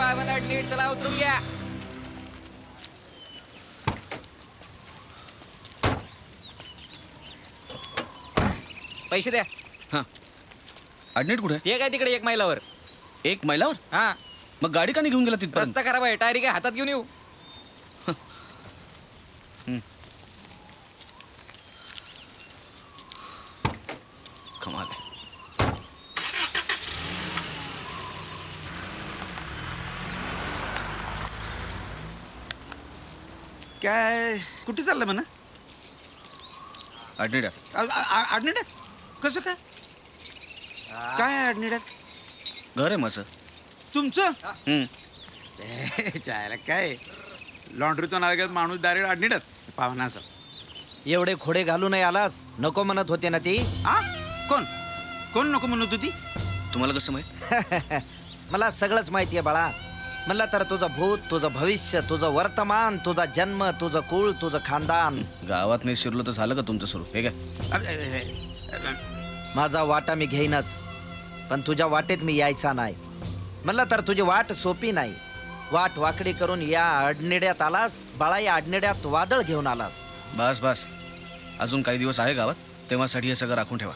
सावध नीट चला उतरून घ्या. पैसे द्या. हां ॲडमिट कुठे? ते काय तिकडे 1 मैलावर. 1 मैलावर? हा मग गाडी का नाही घेऊन गेला तिथपर्यंत? रस्ता खराब आहे. टायरी काय हातात घेऊन येऊ? कमाल आहे. काय कुठे चाललं म्हणा? ॲडमिट ॲडमिट कसं काय? काय ॲडमिट घर आहे माझं. तुमचं? हं. चायला काय लॉन्ड्रीतून आला माणूस डायरेक्ट ॲडमिट पाहुणा असं. एवढे खोडे घालू नाही आलास. नको म्हणत होते ना ती. आ कोण कोण नको म्हणत होती? तुम्हाला कसं माहीत? मला सगळंच माहिती आहे बाळा. म्हणलं तर तुझं भूत, तुझं भविष्य, तुझं वर्तमान, तुझा जन्म, तुझं कुळ, तुझं खानदान. गावात नाही शिरलो तर झालं का तुमचं सुरू? हे काय? माझा वाटा मी घेईनच, पण तुझ्या वाटेत मी यायचा नाही. म्हणलं तर तुझी वाट सोपी नाही. वाट वाकडी करून या अडनिड्यात आलास बाळा. या अडनिड्यात वादळ घेऊन आलास. बस बस, अजून काही दिवस आहे गावात, तेव्हासाठी हे सगळं राखून ठेवा.